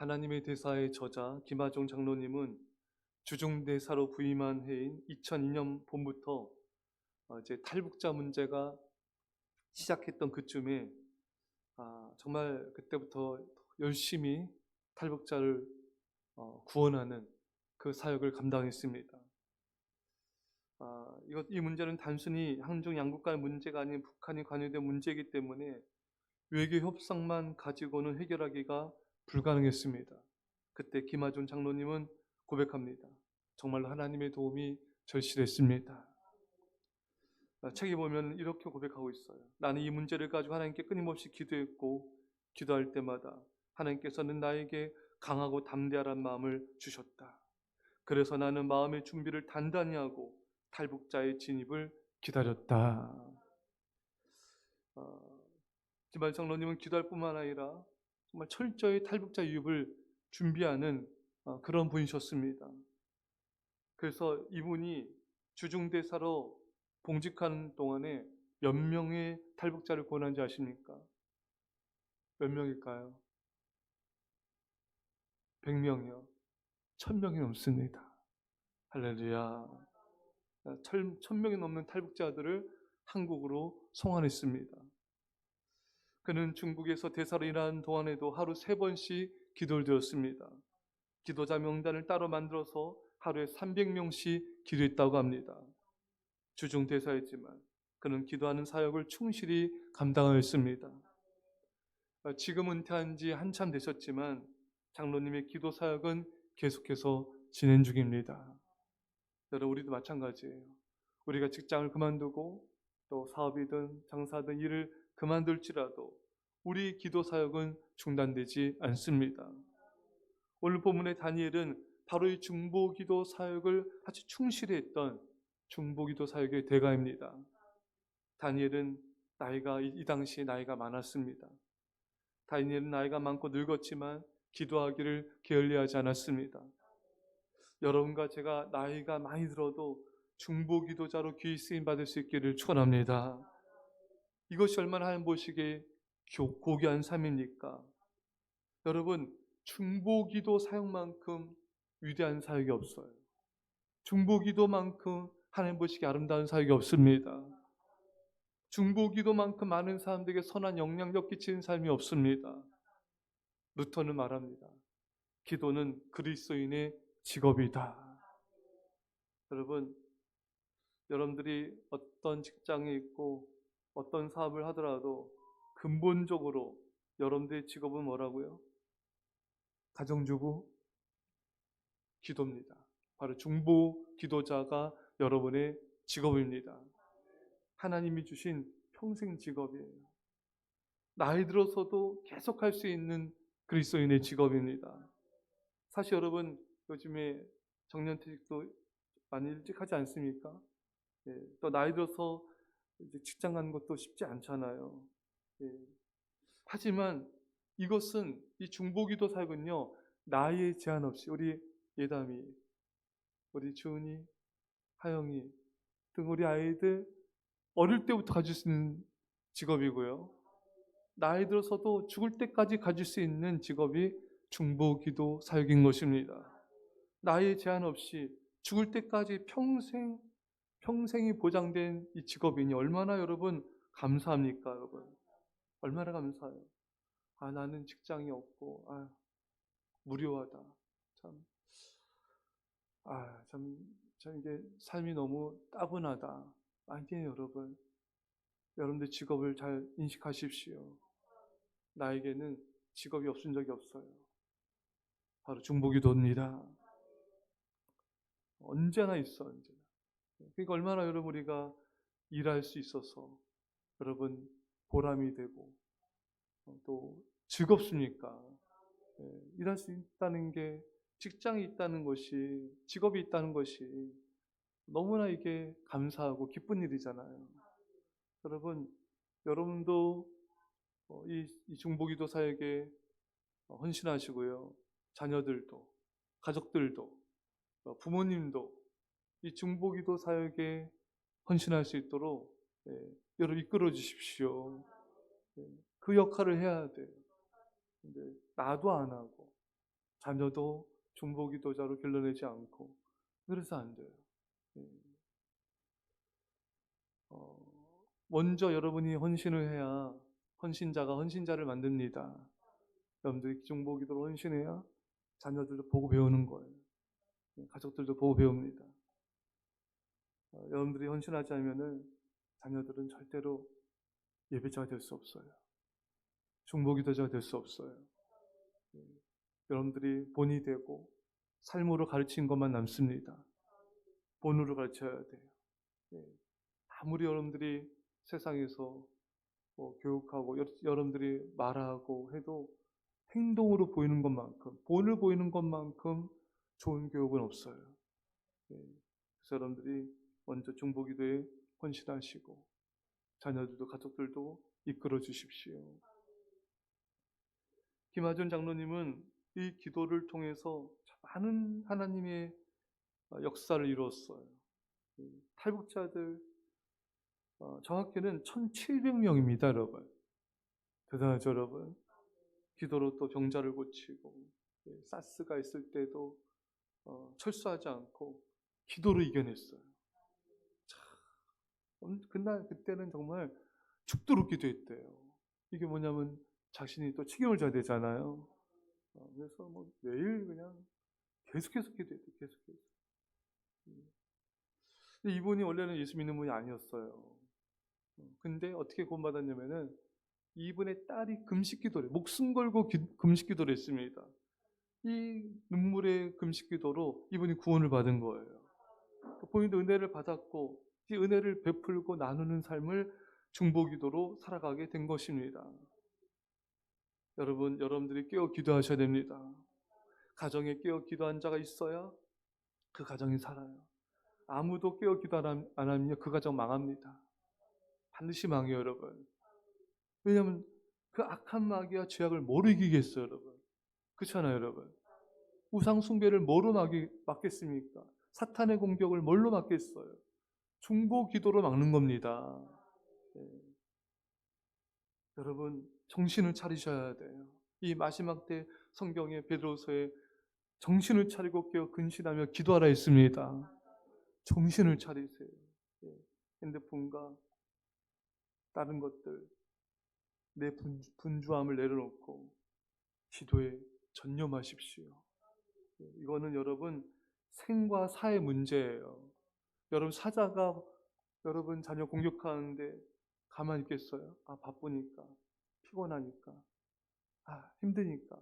하나님의 대사의 저자 김하종 장로님은 주중대사로 부임한 해인 2002년 봄부터 이제 탈북자 문제가 시작했던 그쯤에 정말 그때부터 열심히 탈북자를 구원하는 그 사역을 감당했습니다. 이 문제는 단순히 한중 양국 간의 문제가 아닌 북한이 관여된 문제이기 때문에 외교 협상만 가지고는 해결하기가 불가능했습니다. 그때 김하준 장로님은 고백합니다. 정말로 하나님의 도움이 절실했습니다. 책에 보면 이렇게 고백하고 있어요. 나는 이 문제를 가지고 하나님께 끊임없이 기도했고 기도할 때마다 하나님께서는 나에게 강하고 담대한 마음을 주셨다. 그래서 나는 마음의 준비를 단단히 하고 탈북자의 진입을 기다렸다. 김하준 장로님은 기도할 뿐만 아니라 정말 철저히 탈북자 유입을 준비하는 그런 분이셨습니다. 그래서 이분이 주중대사로 봉직하는 동안에 몇 명의 탈북자를 구원한지 아십니까? 몇 명일까요? 100명이요. 1000명이 넘습니다. 할렐루야. 1000명이 넘는 탈북자들을 한국으로 송환했습니다. 그는 중국에서 대사로 일하는 동안에도 하루 3번씩 기도를 드렸습니다. 기도자 명단을 따로 만들어서 하루에 300명씩 기도했다고 합니다. 주중 대사였지만 그는 기도하는 사역을 충실히 감당하였습니다. 지금 은퇴한 지 한참 되셨지만 장로님의 기도 사역은 계속해서 진행 중입니다. 여러분, 우리도 마찬가지예요. 우리가 직장을 그만두고 또 사업이든 장사든 일을 그만둘지라도 우리 기도 사역은 중단되지 않습니다. 오늘 본문의 다니엘은 바로 이 중보기도 사역을 아주 충실히 했던 중보기도 사역의 대가입니다. 다니엘은 이 당시에 나이가 많았습니다. 다니엘은 나이가 많고 늙었지만 기도하기를 게을리하지 않았습니다. 여러분과 제가 나이가 많이 들어도 중보기도자로 귀히 쓰임 받을 수 있기를 축원합니다. 이것이 얼마나 하나님 보시기에 고귀한 삶입니까? 여러분, 중보기도 사역만큼 위대한 사역이 없어요. 중보기도만큼 하나님 보시기에 아름다운 사역이 없습니다. 중보기도만큼 많은 사람들에게 선한 영향력 끼치는 삶이 없습니다. 루터는 말합니다. 기도는 그리스도인의 직업이다. 여러분들이 어떤 직장에 있고 어떤 사업을 하더라도 근본적으로 여러분들의 직업은 뭐라고요? 가정주부, 기도입니다. 바로 중보 기도자가 여러분의 직업입니다. 하나님이 주신 평생 직업이에요. 나이 들어서도 계속할 수 있는 그리스도인의 직업입니다. 사실 여러분, 요즘에 정년퇴직도 많이 일찍 하지 않습니까? 또 나이 들어서 이제 직장 가는 것도 쉽지 않잖아요. 하지만 이것은 이 중보기도 사역은요, 나이에 제한 없이 우리 예담이, 우리 주은이, 하영이 등 우리 아이들 어릴 때부터 가질 수 있는 직업이고요. 나이 들어서도 죽을 때까지 가질 수 있는 직업이 중보기도 사역인 것입니다. 나이에 제한 없이 죽을 때까지 평생이 보장된 이 직업이니 얼마나 여러분 감사합니까, 여러분? 얼마나 감사해요. 나는 직장이 없고, 무료하다. 참, 참 이게 삶이 너무 따분하다. 아니에요, 여러분. 여러분들 직업을 잘 인식하십시오. 나에게는 직업이 없은 적이 없어요. 바로 중보기도입니다. 언제나 있어, 언제나. 그러니까 얼마나 여러분 우리가 일할 수 있어서 여러분 보람이 되고 또 즐겁습니까? 일할 수 있다는 게, 직장이 있다는 것이, 직업이 있다는 것이 너무나 이게 감사하고 기쁜 일이잖아요. 여러분도 이 중보기도 사역에 헌신하시고요. 자녀들도, 가족들도, 부모님도 이 중보기도 사역에 헌신할 수 있도록 여러분 이끌어 주십시오. 그 역할을 해야 돼요. 근데 나도 안 하고 자녀도 중보기도자로 길러내지 않고 그래서 안 돼요. 예. 먼저 여러분이 헌신을 해야 헌신자가 헌신자를 만듭니다. 여러분들이 중보기도로 헌신해야 자녀들도 보고 배우는 거예요. 가족들도 보고 배웁니다. 여러분들이 헌신하지 않으면 자녀들은 절대로 예배자가 될 수 없어요. 중보기도자가 될 수 없어요. 여러분들이 본이 되고 삶으로 가르친 것만 남습니다. 본으로 가르쳐야 돼요. 아무리 여러분들이 세상에서 교육하고 여러분들이 말하고 해도 행동으로 보이는 것만큼, 본을 보이는 것만큼 좋은 교육은 없어요. 그래서 여러분들이 먼저 중보기도에 헌신하시고 자녀들도 가족들도 이끌어 주십시오. 김하준 장로님은 이 기도를 통해서 많은 하나님의 역사를 이루었어요. 탈북자들 정확히는 1700명입니다, 여러분. 대단하죠, 여러분. 기도로 또 병자를 고치고 사스가 있을 때도 철수하지 않고 기도로 이겨냈어요. 그때는 정말 죽도록 기도했대요. 이게 뭐냐면 자신이 또 책임을 져야 되잖아요. 그래서 매일 그냥 계속해서 기도했대요. 계속해서. 이분이 원래는 예수 믿는 분이 아니었어요. 근데 어떻게 구원받았냐면은 이분의 딸이 금식기도를 목숨 걸고 금식기도를 했습니다. 이 눈물의 금식기도로 이분이 구원을 받은 거예요. 본인도 은혜를 받았고 이 은혜를 베풀고 나누는 삶을 중보기도로 살아가게 된 것입니다. 여러분들이 깨어 기도하셔야 됩니다. 가정에 깨어 기도한 자가 있어야 그 가정이 살아요. 아무도 깨어 기도 안 하면 그 가정 망합니다. 반드시 망해요, 여러분. 왜냐하면 그 악한 마귀와 죄악을 뭐로 이기겠어요, 여러분? 그렇잖아요, 여러분. 우상 숭배를 뭐로 막겠습니까? 사탄의 공격을 뭘로 막겠어요? 중보 기도로 막는 겁니다. 여러분 정신을 차리셔야 돼요. 이 마지막 때 성경의 베드로서에 정신을 차리고 깨어 근신하며 기도하라 했습니다. 정신을 차리세요. 핸드폰과 다른 것들 내 분주함을 내려놓고 기도에 전념하십시오. 이거는 여러분 생과 사의 문제예요. 여러분 사자가 여러분 자녀 공격하는데 가만히 있겠어요? 바쁘니까, 피곤하니까, 힘드니까.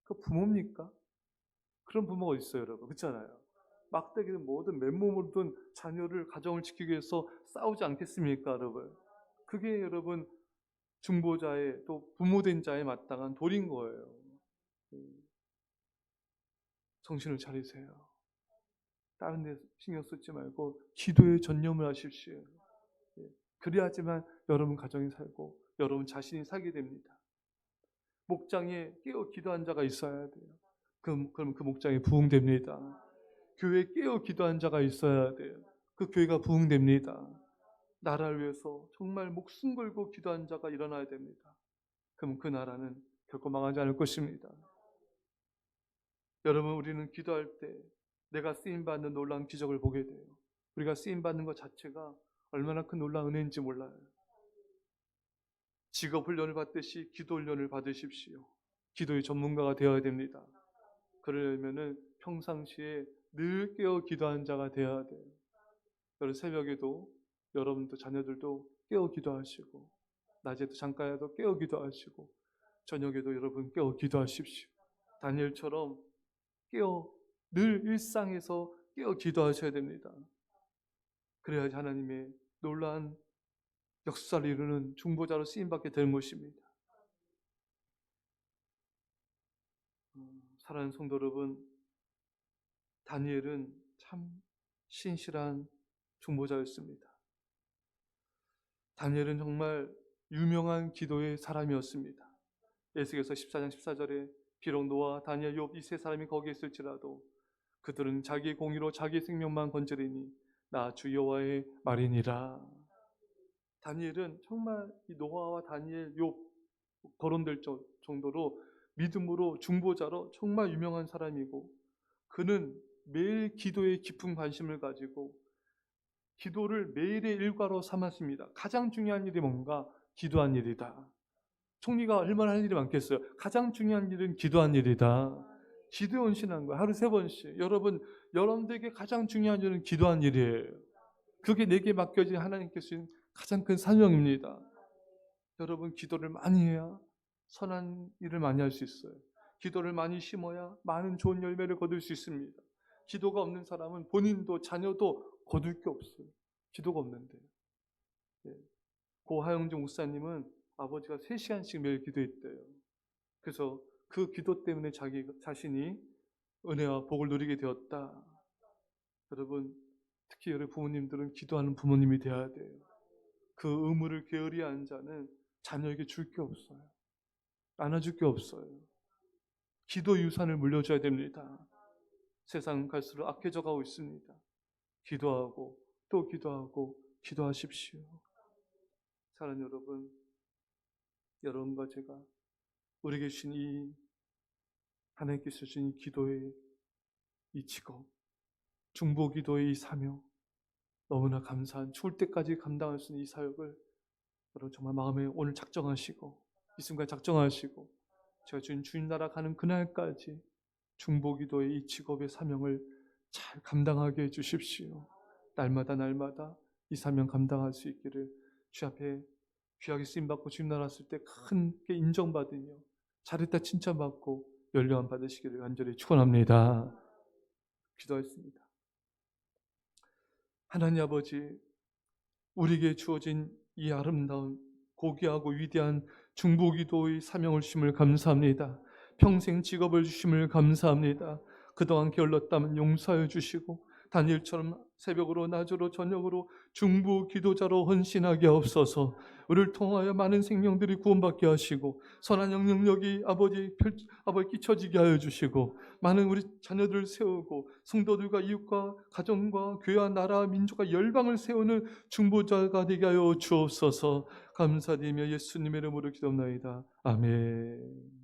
그 부모입니까? 그런 부모가 있어요, 여러분. 그렇잖아요. 막대기든 뭐든 맨몸으로든 자녀를 가정을 지키기 위해서 싸우지 않겠습니까, 여러분? 그게 여러분 중보자의 또 부모된 자의 마땅한 도리인 거예요. 정신을 차리세요. 다른 데 신경 쓰지 말고 기도에 전념을 하십시오. 그래야지만 여러분 가정이 살고 여러분 자신이 살게 됩니다. 목장에 깨어 기도한 자가 있어야 돼요. 그럼 그 목장이 부흥됩니다. 교회에 깨어 기도한 자가 있어야 돼요. 그 교회가 부흥됩니다. 나라를 위해서 정말 목숨 걸고 기도한 자가 일어나야 됩니다. 그럼 그 나라는 결코 망하지 않을 것입니다. 여러분, 우리는 기도할 때 내가 쓰임받는 놀라운 기적을 보게 돼요. 우리가 쓰임받는 것 자체가 얼마나 큰 놀라운 은혜인지 몰라요. 직업 훈련을 받듯이 기도 훈련을 받으십시오. 기도의 전문가가 되어야 됩니다. 그러려면 평상시에 늘 깨어 기도하는 자가 되어야 돼요. 여러분 새벽에도 여러분도 자녀들도 깨어 기도하시고 낮에도 잠깐이라도 깨어 기도하시고 저녁에도 여러분 깨어 기도하십시오. 다니엘처럼 늘 일상에서 깨어 기도하셔야 됩니다. 그래야지 하나님의 놀라운 역사를 이루는 중보자로 쓰임받게 되는 것입니다. 사랑하는 성도 여러분, 다니엘은 참 신실한 중보자였습니다. 다니엘은 정말 유명한 기도의 사람이었습니다. 에스겔서 14장 14절에 비록 노아, 다니엘, 욥 이 세 사람이 거기에 있을지라도 그들은 자기 공의로 자기 생명만 건지리니 나 주 여호와의 말이니라. 다니엘은 정말 이 노아와 다니엘, 욥 거론될 정도로 믿음으로 중보자로 정말 유명한 사람이고, 그는 매일 기도에 깊은 관심을 가지고 기도를 매일의 일과로 삼았습니다. 가장 중요한 일이 뭔가? 기도한 일이다. 총리가 얼마나 할 일이 많겠어요. 가장 중요한 일은 기도한 일이다. 기도에 헌신한 거예요. 하루 3번씩. 여러분들에게 가장 중요한 일은 기도한 일이에요. 그게 내게 맡겨진 하나님께 주신 가장 큰 사명입니다. 여러분, 기도를 많이 해야 선한 일을 많이 할 수 있어요. 기도를 많이 심어야 많은 좋은 열매를 거둘 수 있습니다. 기도가 없는 사람은 본인도 자녀도 거둘 게 없어요. 기도가 없는데. 예. 고 하영준 목사님은 아버지가 3시간씩 매일 기도했대요. 그래서 그 기도 때문에 자기 자신이 은혜와 복을 누리게 되었다. 여러분, 특히 여러분 부모님들은 기도하는 부모님이 되어야 돼요. 그 의무를 게으리 한 자는 자녀에게 줄 게 없어요. 안아줄 게 없어요. 기도 유산을 물려줘야 됩니다. 세상 갈수록 악해져 가고 있습니다. 기도하고 또 기도하고 기도하십시오. 사랑하는 여러분, 여러분과 제가 우리에게 주신 이 하나님께서 주신 이 기도의 이 직업, 중보기도의 이 사명, 너무나 감사한 죽을 때까지 감당할 수 있는 이 사역을 여러분 정말 마음에 오늘 작정하시고 이 순간 작정하시고 제가 주님 나라 가는 그날까지 중보기도의 이 직업의 사명을 잘 감당하게 해주십시오. 날마다 이 사명 감당할 수 있기를 주 앞에 귀하게 쓰임받고 주님 나라 왔을 때 크게 인정받으며 잘했다 칭찬받고 연료함 받으시기를 간절히 축원합니다. 기도했습니다. 하나님 아버지, 우리에게 주어진 이 아름다운 고귀하고 위대한 중보기도의 사명을 주심을 감사합니다. 평생 직업을 주심을 감사합니다. 그동안 게을렀다면 용서하여 주시고 다니엘처럼 새벽으로 낮으로 저녁으로 중보기도자로 헌신하게 하옵소서. 우리를 통하여 많은 생명들이 구원받게 하시고 선한 영향력이 아버지 끼쳐지게 하여 주시고 많은 우리 자녀들을 세우고 성도들과 이웃과 가정과 교회와 나라 민족과 열방을 세우는 중보자가 되게 하여 주옵소서. 감사드리며 예수님의 이름으로 기도합나이다. 아멘.